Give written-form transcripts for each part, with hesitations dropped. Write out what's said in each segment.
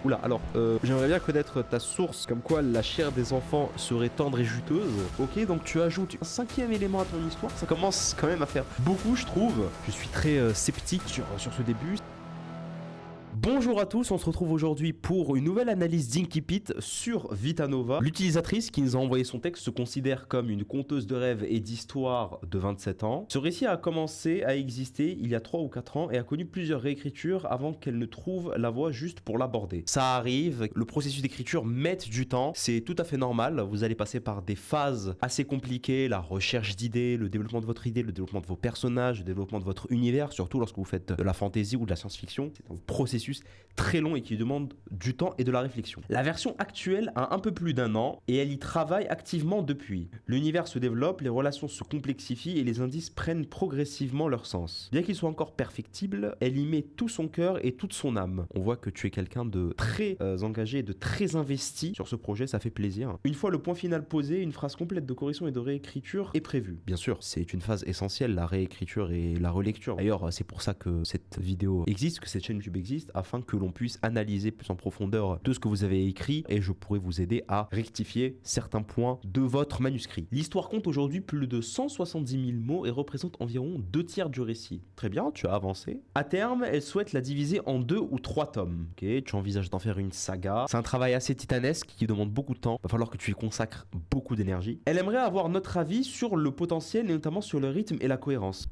Oula, alors, j'aimerais bien connaître ta source, comme quoi la chair des enfants serait tendre et juteuse. Ok, donc tu ajoutes un cinquième élément à ton histoire. Ça commence quand même à faire beaucoup, je trouve. Je suis très sceptique sur ce début. Bonjour à tous, on se retrouve aujourd'hui pour une nouvelle analyse d'Inkipit sur Vitanova. L'utilisatrice qui nous a envoyé son texte se considère comme une conteuse de rêves et d'histoires de 27 ans. Ce récit a commencé à exister il y a 3 ou 4 ans et a connu plusieurs réécritures avant qu'elle ne trouve la voie juste pour l'aborder. Ça arrive, le processus d'écriture met du temps, c'est tout à fait normal, vous allez passer par des phases assez compliquées, la recherche d'idées, le développement de votre idée, le développement de vos personnages, le développement de votre univers, surtout lorsque vous faites de la fantasy ou de la science-fiction. C'est un processus très long et qui demande du temps et de la réflexion. La version actuelle a un peu plus d'1 an et elle y travaille activement depuis. L'univers se développe, les relations se complexifient et les indices prennent progressivement leur sens. Bien qu'il soit encore perfectible, elle y met tout son cœur et toute son âme. On voit que tu es quelqu'un de très engagé et de très investi sur ce projet, ça fait plaisir. Une fois le point final posé, une phrase complète de correction et de réécriture est prévue. Bien sûr, c'est une phase essentielle, la réécriture et la relecture. D'ailleurs, c'est pour ça que cette vidéo existe, que cette chaîne YouTube existe, afin que l'on puisse analyser plus en profondeur tout ce que vous avez écrit et je pourrais vous aider à rectifier certains points de votre manuscrit. L'histoire compte aujourd'hui plus de 170 000 mots et représente environ 2/3 du récit. Très bien, tu as avancé. À terme, elle souhaite la diviser en 2 ou 3 tomes. Ok, tu envisages d'en faire une saga. C'est un travail assez titanesque qui demande beaucoup de temps. Va falloir que tu y consacres beaucoup d'énergie. Elle aimerait avoir notre avis sur le potentiel et notamment sur le rythme et la cohérence.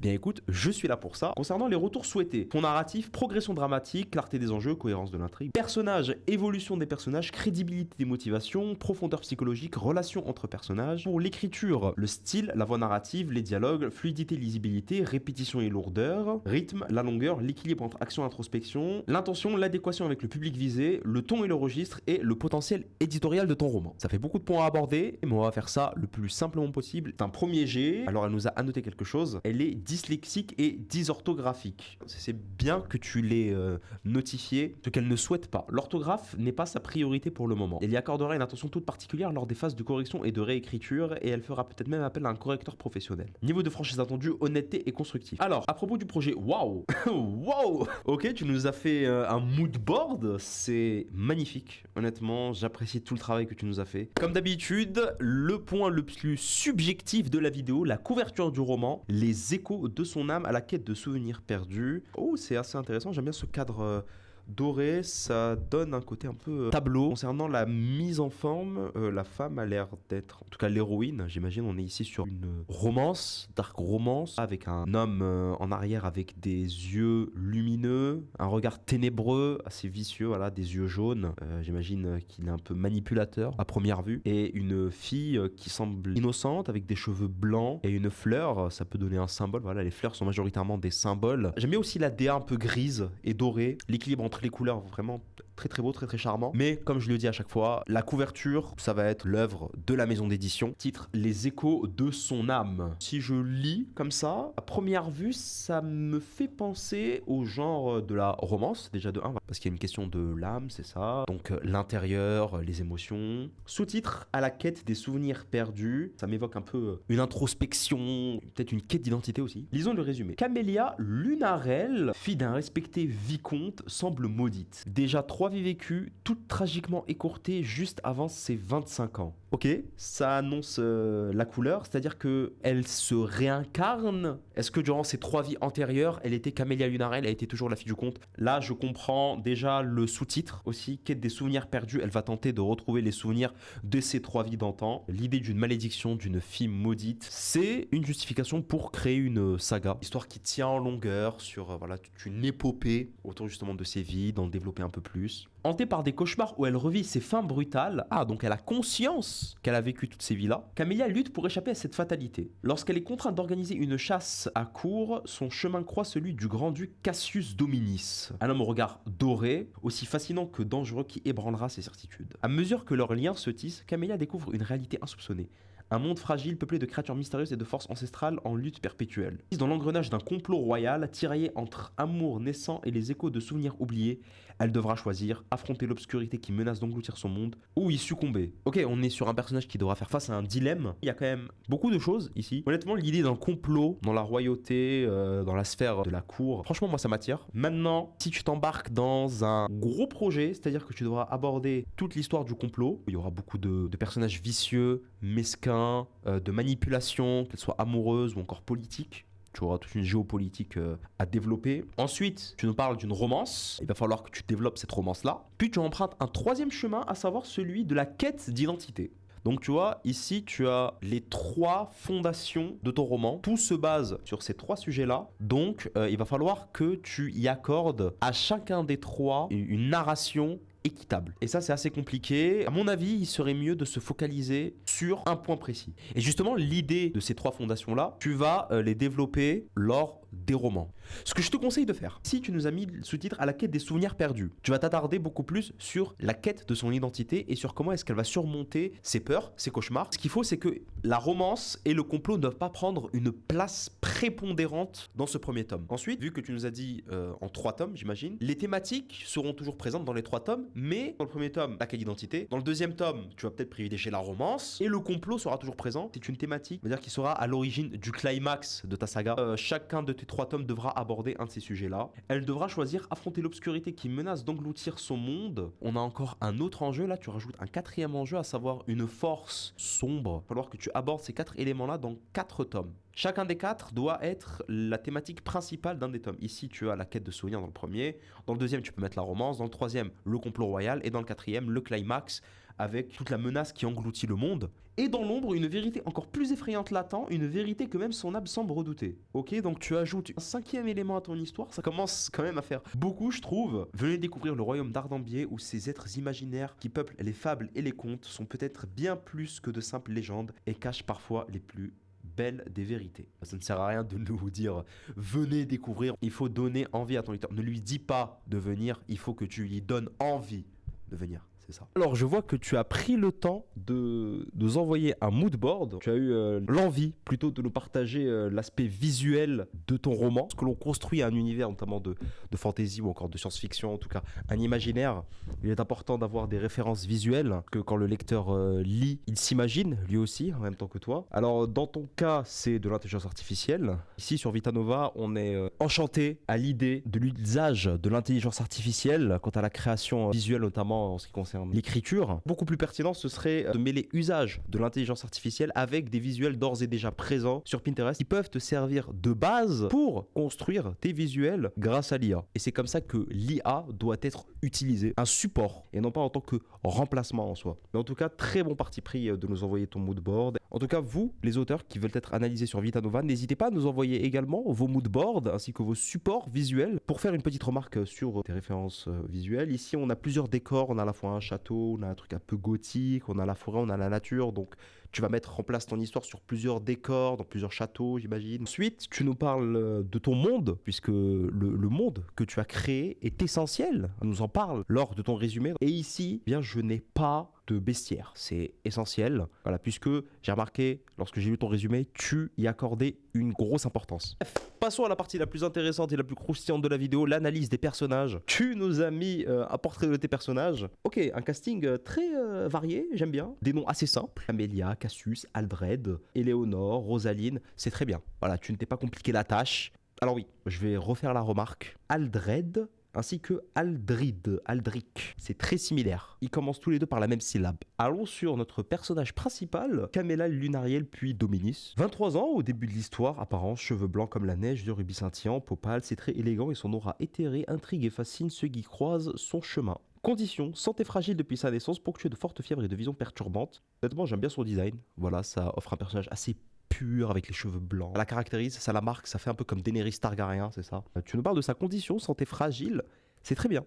Bien écoute, je suis là pour ça. Concernant les retours souhaités, ton narratif, progression dramatique, clarté des enjeux, cohérence de l'intrigue, personnages, évolution des personnages, crédibilité des motivations, profondeur psychologique, relations entre personnages. Pour l'écriture, le style, la voix narrative, les dialogues, fluidité, lisibilité, répétition et lourdeur, rythme, la longueur, l'équilibre entre action et introspection, l'intention, l'adéquation avec le public visé, le ton et le registre et le potentiel éditorial de ton roman. Ça fait beaucoup de points à aborder, mais on va faire ça le plus simplement possible. C'est un premier jet. Alors elle nous a annoté quelque chose. Elle est dyslexique et dysorthographique. C'est bien que tu l'aies notifié, ce qu'elle ne souhaite pas. L'orthographe n'est pas sa priorité pour le moment. Elle y accordera une attention toute particulière lors des phases de correction et de réécriture et elle fera peut-être même appel à un correcteur professionnel. Niveau de franchise attendue, honnêteté et constructif. Alors, à propos du projet, waouh waouh. Ok, tu nous as fait un mood board, c'est magnifique. Honnêtement, j'apprécie tout le travail que tu nous as fait. Comme d'habitude, le point le plus subjectif de la vidéo, la couverture du roman, les échos de son âme à la quête de souvenirs perdus. Oh, c'est assez intéressant, j'aime bien ce cadre doré, ça donne un côté un peu tableau. Concernant la mise en forme, la femme a l'air d'être, en tout cas l'héroïne, j'imagine, on est ici sur une romance, dark romance, avec un homme en arrière avec des yeux lumineux, un regard ténébreux, assez vicieux, voilà, des yeux jaunes, j'imagine qu'il est un peu manipulateur à première vue, et une fille qui semble innocente avec des cheveux blancs et une fleur, ça peut donner un symbole, voilà, les fleurs sont majoritairement des symboles. J'aime bien aussi la DA un peu grise et dorée, l'équilibre entre les couleurs vraiment très très beau, très très charmant. Mais comme je le dis à chaque fois, la couverture, ça va être l'œuvre de la maison d'édition. Titre: Les échos de son âme. Si je lis comme ça, à première vue, ça me fait penser au genre de la romance, déjà de 1, parce qu'il y a une question de l'âme, c'est ça. Donc l'intérieur, les émotions. Sous-titre: À la quête des souvenirs perdus. Ça m'évoque un peu une introspection, peut-être une quête d'identité aussi. Lisons le résumé. Camélia Lunarel, fille d'un respecté vicomte, semble maudite. Déjà 3 vies vécues, toutes tragiquement écourtées juste avant ses 25 ans. Ok, ça annonce la couleur, c'est-à-dire que elle se réincarne. Est-ce que durant ces 3 vies antérieures, elle était Camélia Lunarel, elle était toujours la fille du comte? Là, je comprends déjà le sous-titre aussi, quête des souvenirs perdus. Elle va tenter de retrouver les souvenirs de ces 3 vies d'antan. L'idée d'une malédiction, d'une fille maudite, c'est une justification pour créer une saga. Histoire qui tient en longueur sur voilà, toute une épopée autour justement de ses vies, d'en développer un peu plus. Hantée par des cauchemars où elle revit ses fins brutales, donc elle a conscience qu'elle a vécu toutes ces vies-là, Camélia lutte pour échapper à cette fatalité. Lorsqu'elle est contrainte d'organiser une chasse à court, son chemin croise celui du grand-duc Cassius Dominis, un homme au regard doré, aussi fascinant que dangereux, qui ébranlera ses certitudes. À mesure que leurs liens se tissent, Camélia découvre une réalité insoupçonnée. Un monde fragile peuplé de créatures mystérieuses et de forces ancestrales en lutte perpétuelle. Dans l'engrenage d'un complot royal, tiraillé entre amour naissant et les échos de souvenirs oubliés, Elle devra choisir affronter l'obscurité qui menace d'engloutir son monde ou y succomber. Ok, on est sur un personnage qui devra faire face à un dilemme. Il y a quand même beaucoup de choses ici. Honnêtement, l'idée d'un complot dans la royauté, dans la sphère de la cour, franchement, moi, ça m'attire. Maintenant, si tu t'embarques dans un gros projet, c'est-à-dire que tu devras aborder toute l'histoire du complot, il y aura beaucoup de personnages vicieux, mesquins, de manipulation, qu'elles soient amoureuses ou encore politiques. Tu auras toute une géopolitique à développer. Ensuite, tu nous parles d'une romance. Il va falloir que tu développes cette romance-là. Puis tu empruntes un troisième chemin, à savoir celui de la quête d'identité. Donc tu vois, ici tu as les 3 fondations de ton roman. Tout se base sur ces 3 sujets-là. Donc il va falloir que tu y accordes à chacun des 3 une narration équitable. Et ça, c'est assez compliqué. À mon avis, il serait mieux de se focaliser sur un point précis. Et justement, l'idée de ces 3 fondations-là, tu vas les développer lors des romans. Ce que je te conseille de faire, si tu nous as mis le sous-titre à la quête des souvenirs perdus, tu vas t'attarder beaucoup plus sur la quête de son identité et sur comment est-ce qu'elle va surmonter ses peurs, ses cauchemars. Ce qu'il faut, c'est que la romance et le complot ne doivent pas prendre une place prépondérante dans ce premier tome. Ensuite, vu que tu nous as dit en 3 tomes, j'imagine, les thématiques seront toujours présentes dans les 3 tomes, mais dans le premier tome, la quête d'identité. Dans le deuxième tome, tu vas peut-être privilégier la romance et le complot sera toujours présent. C'est une thématique, c'est-à-dire qui sera à l'origine du climax de ta saga. Chacun de tes 3 tomes devra aborder un de ces sujets-là. Elle devra choisir affronter l'obscurité qui menace d'engloutir son monde. On a encore un autre enjeu là, tu rajoutes un 4e enjeu, à savoir une force sombre. Il va falloir que tu abordes ces 4 éléments-là dans 4 tomes. Chacun des 4 doit être la thématique principale d'un des tomes. Ici, tu as la quête de souvenirs dans le premier. Dans le deuxième, tu peux mettre la romance. Dans le troisième, le complot royal. Et dans le 4e, le climax, avec toute la menace qui engloutit le monde. Et dans l'ombre, une vérité encore plus effrayante l'attend, une vérité que même son âme semble redouter. Ok, donc tu ajoutes un 5e élément à ton histoire, ça commence quand même à faire beaucoup, je trouve. Venez découvrir le royaume d'Ardambier, où ces êtres imaginaires qui peuplent les fables et les contes sont peut-être bien plus que de simples légendes et cachent parfois les plus belle des vérités. Ça ne sert à rien de nous dire venez découvrir, il faut donner envie à ton lecteur. Ne lui dis pas de venir, il faut que tu lui donnes envie de venir. C'est ça. Alors je vois que tu as pris le temps de nous envoyer un mood board. Tu as eu l'envie plutôt de nous partager l'aspect visuel de ton roman. Ce que l'on construit un univers notamment de fantasy ou encore de science-fiction, en tout cas un imaginaire. Il est important d'avoir des références visuelles, que quand le lecteur lit, il s'imagine lui aussi en même temps que toi. Alors dans ton cas, c'est de l'intelligence artificielle. Ici sur Vitanova, on est enchanté à l'idée de l'usage de l'intelligence artificielle quant à la création visuelle, notamment en ce qui concerne l'écriture. Beaucoup plus pertinent, ce serait de mêler usage de l'intelligence artificielle avec des visuels d'ores et déjà présents sur Pinterest qui peuvent te servir de base pour construire tes visuels grâce à l'IA. Et c'est comme ça que l'IA doit être utilisée, un support, et non pas en tant que remplacement en soi. Mais en tout cas, très bon parti pris de nous envoyer ton mood board. En tout cas, vous, les auteurs qui veulent être analysés sur Vitanova, n'hésitez pas à nous envoyer également vos mood boards ainsi que vos supports visuels. Pour faire une petite remarque sur tes références visuelles, ici on a plusieurs décors, on a à la fois un château, on a un truc un peu gothique, on a la forêt, on a la nature, donc tu vas mettre en place ton histoire sur plusieurs décors, dans plusieurs châteaux, j'imagine. Ensuite, tu nous parles de ton monde, puisque le monde que tu as créé est essentiel. On nous en parle lors de ton résumé. Et ici, eh bien, je n'ai pas de bestiaire, c'est essentiel. Voilà, puisque j'ai remarqué, lorsque j'ai lu ton résumé, tu y accordais une grosse importance. Bref, passons à la partie la plus intéressante et la plus croustillante de la vidéo, l'analyse des personnages. Tu nous as mis un portrait de tes personnages. Ok, un casting très varié, j'aime bien. Des noms assez simples. Amélia, Cassius, Aldred, Éléonore, Rosaline, c'est très bien. Voilà, tu ne t'es pas compliqué la tâche. Alors oui, je vais refaire la remarque. Aldred ainsi que Aldric. C'est très similaire. Ils commencent tous les deux par la même syllabe. Allons sur notre personnage principal, Camella Lunariel puis Dominis. 23 ans au début de l'histoire, apparence, cheveux blancs comme la neige, yeux rubis scintillants, peau pâle, c'est très élégant et son aura éthérée intrigue et fascine ceux qui croisent son chemin. Condition, santé fragile depuis sa naissance, ponctuée de fortes fièvres et de visions perturbantes. Honnêtement, j'aime bien son design. Voilà, ça offre un personnage assez pur avec les cheveux blancs. Ça la caractérise, ça la marque, ça fait un peu comme Daenerys Targaryen, c'est ça. Tu nous parles de sa condition, santé fragile, c'est très bien.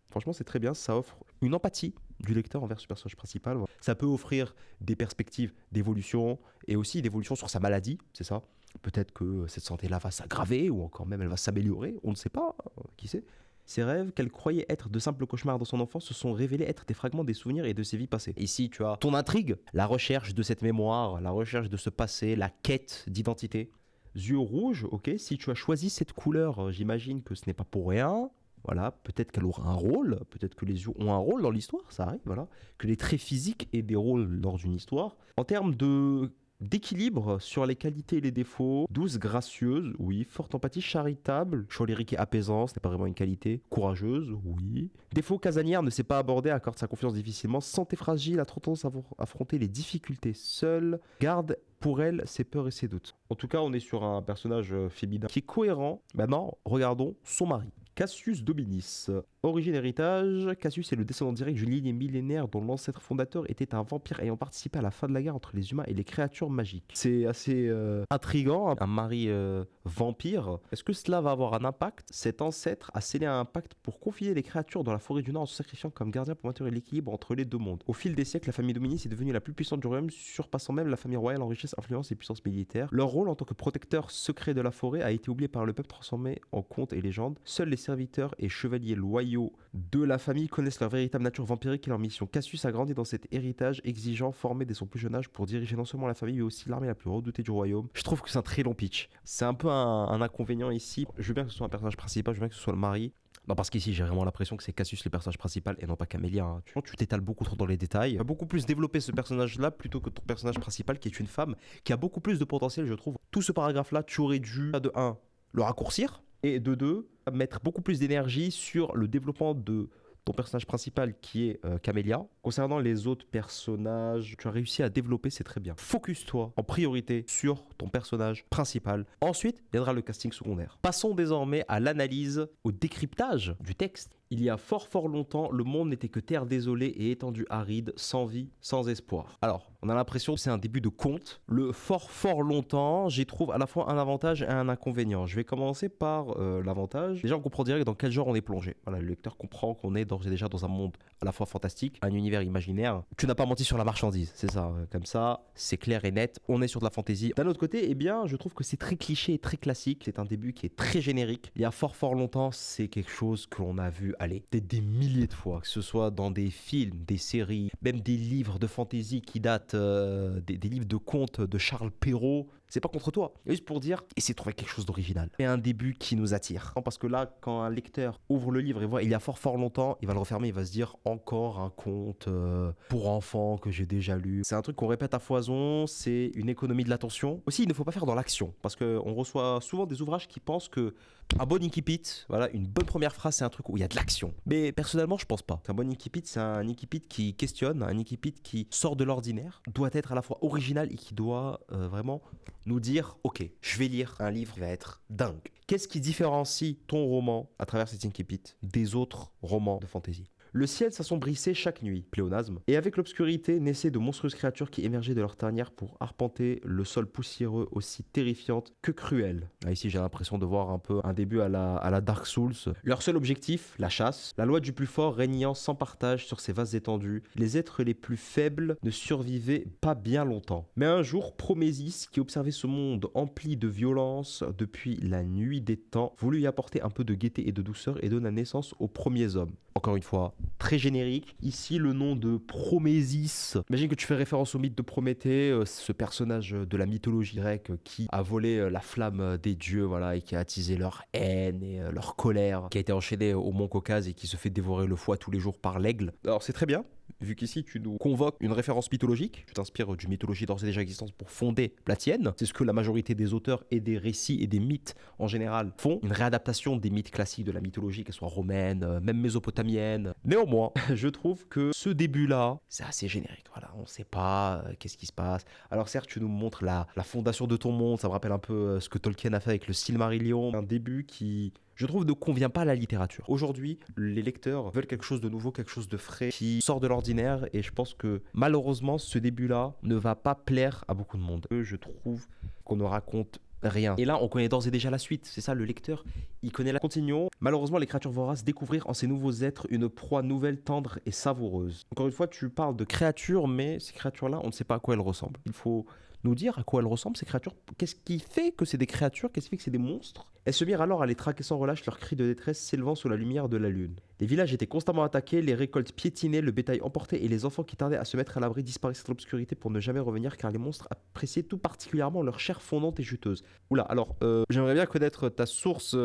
Franchement, c'est très bien, ça offre une empathie du lecteur envers ce personnage principal. Ça peut offrir des perspectives d'évolution et aussi d'évolution sur sa maladie, c'est ça. Peut-être que cette santé-là va s'aggraver ou encore même elle va s'améliorer, on ne sait pas, qui sait. Ses rêves, qu'elle croyait être de simples cauchemars dans son enfance, se sont révélés être des fragments des souvenirs et de ses vies passées. Ici, tu as ton intrigue, la recherche de cette mémoire, la recherche de ce passé, la quête d'identité. Yeux rouges, ok, si tu as choisi cette couleur, j'imagine que ce n'est pas pour rien. Voilà, peut-être qu'elle aura un rôle, peut-être que les yeux ont un rôle dans l'histoire, ça arrive, voilà. Que les traits physiques aient des rôles lors d'une histoire. En termes d'équilibre sur les qualités et les défauts, douce, gracieuse, oui. Forte empathie, charitable, cholérique et apaisant, ce n'est pas vraiment une qualité. Courageuse, oui. Défaut, casanière, ne sait pas aborder, accorde sa confiance difficilement. Santé fragile, a trop tendance à affronter les difficultés seule. Garde pour elle ses peurs et ses doutes. En tout cas, on est sur un personnage féminin qui est cohérent. Maintenant, regardons son mari. Cassius Dominis. Origine héritage, Cassius est le descendant direct d'une lignée millénaire dont l'ancêtre fondateur était un vampire ayant participé à la fin de la guerre entre les humains et les créatures magiques. C'est assez intriguant, un mari vampire. Est-ce que cela va avoir un impact? Cet ancêtre a scellé un pacte pour confiner les créatures dans la forêt du Nord en se sacrifiant comme gardien pour maintenir l'équilibre entre les deux mondes. Au fil des siècles, la famille Dominis est devenue la plus puissante du royaume, surpassant même la famille royale en richesse, influence et puissance militaire. Leur rôle en tant que protecteur secret de la forêt a été oublié par le peuple, transformé en contes et légendes. Seuls les serviteurs et chevaliers loyaux de la famille connaissent leur véritable nature vampirique et leur mission. Cassius a grandi dans cet héritage exigeant, formé dès son plus jeune âge pour diriger non seulement la famille mais aussi l'armée la plus redoutée du royaume. Je trouve que c'est un très long pitch. C'est un peu un inconvénient ici. Je veux bien que ce soit un personnage principal, je veux bien que ce soit le mari. Non, parce qu'ici j'ai vraiment l'impression que c'est Cassius le personnage principal et non pas Camélia. Hein. Tu t'étales beaucoup trop dans les détails. Tu as beaucoup plus développé ce personnage-là plutôt que ton personnage principal qui est une femme qui a beaucoup plus de potentiel, je trouve. Tout ce paragraphe-là, tu aurais dû, de 1, le raccourcir et de 2, mettre beaucoup plus d'énergie sur le développement de ton personnage principal qui est Camélia. Concernant les autres personnages, tu as réussi à développer, c'est très bien. Focus-toi en priorité sur ton personnage principal. Ensuite, viendra le casting secondaire. Passons désormais à l'analyse, au décryptage du texte. Il y a fort longtemps, le monde n'était que terre désolée et étendue aride, sans vie, sans espoir. Alors, on a l'impression que c'est un début de conte. Le fort longtemps, j'y trouve à la fois un avantage et un inconvénient. Je vais commencer par l'avantage. Déjà, on comprend direct dans quel genre on est plongé. Voilà, le lecteur comprend qu'on est d'ores et déjà dans un monde à la fois fantastique, un univers imaginaire. Tu n'as pas menti sur la marchandise, c'est ça. Comme ça, c'est clair et net. On est sur de la fantaisie. D'un autre côté, eh bien, je trouve que c'est très cliché et très classique. C'est un début qui est très générique. Il y a fort longtemps, c'est quelque chose que l'on a vu aller peut-être des milliers de fois, que ce soit dans des films, des séries, même des livres de fantaisie qui datent des livres de contes de Charles Perrault. C'est pas contre toi, juste pour dire, essayer de trouver quelque chose d'original. Et un début qui nous attire. Parce que là, quand un lecteur ouvre le livre et voit il y a fort longtemps, il va le refermer, il va se dire encore un conte pour enfants que j'ai déjà lu. C'est un truc qu'on répète à foison, c'est une économie de l'attention. Aussi, il ne faut pas faire dans l'action, parce qu'on reçoit souvent des ouvrages qui pensent que un bon incipit, voilà, une bonne première phrase, c'est un truc où il y a de l'action. Mais personnellement, je pense pas. Un bon incipit, c'est un incipit qui questionne, un incipit qui sort de l'ordinaire, doit être à la fois original et qui doit vraiment nous dire, ok, je vais lire un livre qui va être dingue. Qu'est-ce qui différencie ton roman à travers cet incipit des autres romans de fantasy? Le ciel s'assombrissait chaque nuit, pléonasme, et avec l'obscurité naissaient de monstrueuses créatures qui émergeaient de leur tanière pour arpenter le sol poussiéreux aussi terrifiante que cruelle. Là, ici, j'ai l'impression de voir un peu un début à la Dark Souls. Leur seul objectif, la chasse, la loi du plus fort régnant sans partage sur ces vastes étendues. Les êtres les plus faibles ne survivaient pas bien longtemps. Mais un jour, Promésis, qui observait ce monde empli de violence depuis la nuit des temps, voulut y apporter un peu de gaieté et de douceur et donna naissance aux premiers hommes. Encore une fois, très générique. Ici, le nom de Promésis. Imagine que tu fais référence au mythe de Prométhée, ce personnage de la mythologie grecque qui a volé la flamme des dieux, voilà, et qui a attisé leur haine et leur colère, qui a été enchaîné au mont Caucase et qui se fait dévorer le foie tous les jours par l'aigle. Alors c'est très bien, vu qu'ici tu nous convoques une référence mythologique, tu t'inspires d'une mythologie d'ores et déjà existante pour fonder la tienne. C'est ce que la majorité des auteurs et des récits et des mythes en général font, une réadaptation des mythes classiques de la mythologie, qu'elle soit romaine, même mésopotamienne. Néanmoins, je trouve que ce début-là, c'est assez générique. Voilà, on ne sait pas qu'est-ce qui se passe. Alors certes, tu nous montres la fondation de ton monde, ça me rappelle un peu ce que Tolkien a fait avec le Silmarillion, un début qui, je trouve, ne convient pas à la littérature. Aujourd'hui, les lecteurs veulent quelque chose de nouveau, quelque chose de frais, qui sort de l'ordinaire, et je pense que malheureusement, ce début-là ne va pas plaire à beaucoup de monde. Je trouve qu'on ne raconte rien. Et là, on connaît d'ores et déjà la suite. C'est ça, le lecteur, il connaît la continuation. Malheureusement, les créatures voraces découvrirent en ces nouveaux êtres une proie nouvelle, tendre et savoureuse. Encore une fois, tu parles de créatures, mais ces créatures-là, on ne sait pas à quoi elles ressemblent. Il faut nous dire à quoi elles ressemblent, ces créatures. Qu'est-ce qui fait que c'est des créatures? Qu'est-ce qui fait que c'est des monstres? Elles se mirent alors à les traquer sans relâche, leurs cris de détresse s'élevant sous la lumière de la lune. Les villages étaient constamment attaqués, les récoltes piétinées, le bétail emporté et les enfants qui tardaient à se mettre à l'abri disparaissaient dans l'obscurité pour ne jamais revenir car les monstres appréciaient tout particulièrement leur chair fondante et juteuse. Oula, alors, j'aimerais bien connaître ta source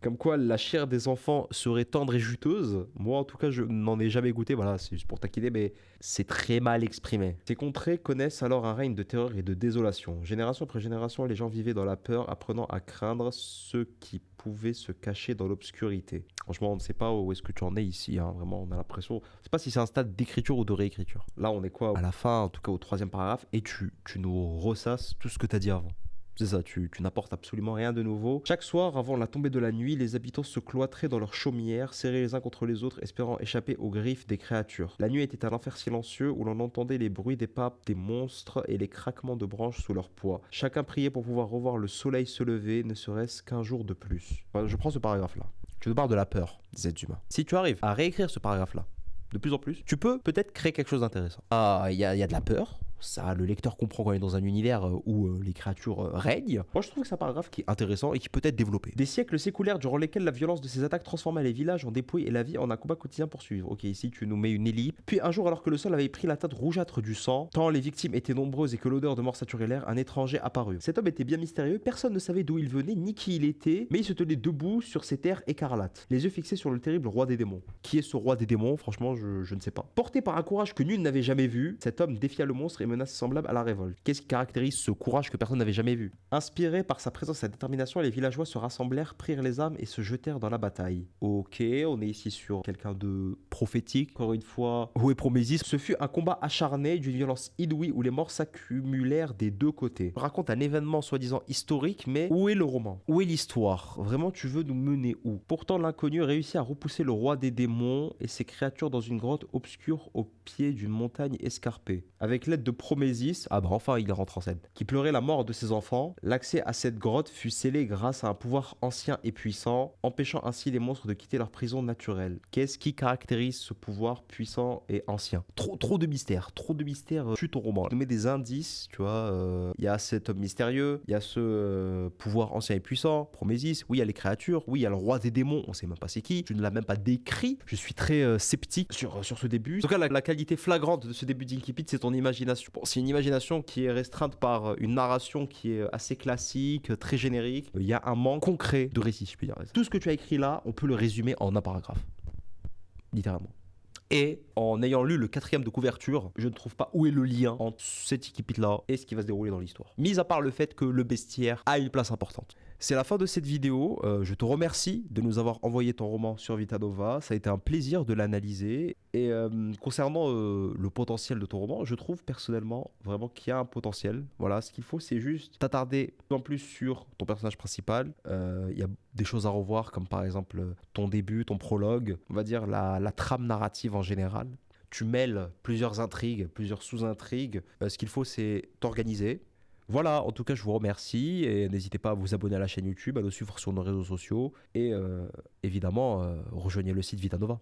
comme quoi la chair des enfants serait tendre et juteuse. Moi, en tout cas, je n'en ai jamais goûté. Voilà, c'est juste pour taquiner, mais c'est très mal exprimé. Ces contrées connaissent alors un règne de terreur et de désolation. Génération après génération, les gens vivaient dans la peur, apprenant à craindre ceux qui pouvaient se cacher dans l'obscurité. Franchement, on ne sait pas où est-ce que tu en es ici. Hein. Vraiment, on a l'impression. Je ne sais pas si c'est un stade d'écriture ou de réécriture. Là, on est quoi? À la fin, en tout cas au troisième paragraphe, et tu nous ressasses tout ce que tu as dit avant. C'est ça, tu n'apportes absolument rien de nouveau. Chaque soir, avant la tombée de la nuit, les habitants se cloîtraient dans leurs chaumières, serrés les uns contre les autres, espérant échapper aux griffes des créatures. La nuit était un enfer silencieux où l'on entendait les bruits des pas des monstres et les craquements de branches sous leur poids. Chacun priait pour pouvoir revoir le soleil se lever, ne serait-ce qu'un jour de plus. Enfin, je prends ce paragraphe-là. Tu nous parles de la peur des êtres humains. Si tu arrives à réécrire ce paragraphe-là, de plus en plus, tu peux peut-être créer quelque chose d'intéressant. Ah, il y a de la peur. Ça, le lecteur comprend quand on est dans un univers où les créatures règnent. Moi, je trouve que c'est un paragraphe qui est intéressant et qui peut être développé. Des siècles s'écoulèrent durant lesquels la violence de ces attaques transforma les villages en dépouilles et la vie en un combat quotidien pour suivre. Ok, ici tu nous mets une ellipse. Puis un jour, alors que le sol avait pris la teinte rougeâtre du sang, tant les victimes étaient nombreuses et que l'odeur de mort saturait l'air, un étranger apparut. Cet homme était bien mystérieux, personne ne savait d'où il venait ni qui il était, mais il se tenait debout sur ces terres écarlates, les yeux fixés sur le terrible roi des démons. Qui est ce roi des démons? Franchement, je ne sais pas. Porté par un courage que nul n'avait jamais vu, cet homme défia le monstre et mena ses semblables à la révolte. Qu'est-ce qui caractérise ce courage que personne n'avait jamais vu? Inspiré par sa présence et sa détermination, les villageois se rassemblèrent, prirent les armes et se jetèrent dans la bataille. Ok, on est ici sur quelqu'un de prophétique. Encore une fois, où est Promésis? Ce fut un combat acharné d'une violence inouïe où les morts s'accumulèrent des deux côtés. On raconte un événement soi-disant historique, mais où est le roman? Où est l'histoire? Vraiment, tu veux nous mener où? Pourtant, l'inconnu réussit à repousser le roi des démons et ses créatures dans une grotte obscure au pied d'une montagne escarpée. Avec l'aide de Promésis, ah bah enfin il rentre en scène, qui pleurait la mort de ses enfants, l'accès à cette grotte fut scellé grâce à un pouvoir ancien et puissant, empêchant ainsi les monstres de quitter leur prison naturelle. Qu'est-ce qui caractérise ce pouvoir puissant et ancien? Trop de mystères, tue ton roman. Je mets des indices, tu vois, il y a cet homme mystérieux, il y a ce pouvoir ancien et puissant, Promésis, oui il y a les créatures, oui il y a le roi des démons, on sait même pas c'est qui, tu ne l'as même pas décrit, je suis très sceptique sur ce début. En tout cas la qualité flagrante de ce début d'Inkipit, c'est ton imagination. Bon, c'est une imagination qui est restreinte par une narration qui est assez classique, très générique. Il y a un manque concret de récit, je peux dire. Tout ce que tu as écrit là, on peut le résumer en un paragraphe. Littéralement. Et en ayant lu le 4e de couverture, je ne trouve pas où est le lien entre cet Inkipit-là et ce qui va se dérouler dans l'histoire. Mis à part le fait que le bestiaire a une place importante. C'est la fin de cette vidéo. Je te remercie de nous avoir envoyé ton roman sur Vitanova. Ça a été un plaisir de l'analyser. Et concernant le potentiel de ton roman, je trouve personnellement vraiment qu'il y a un potentiel. Voilà, ce qu'il faut, c'est juste t'attarder en plus sur ton personnage principal. Il y a des choses à revoir, comme par exemple ton début, ton prologue, on va dire la trame narrative en général. Tu mêles plusieurs intrigues, plusieurs sous-intrigues. Ce qu'il faut, c'est t'organiser. Voilà, en tout cas, je vous remercie et n'hésitez pas à vous abonner à la chaîne YouTube, à nous suivre sur nos réseaux sociaux et évidemment, rejoignez le site Vitanova.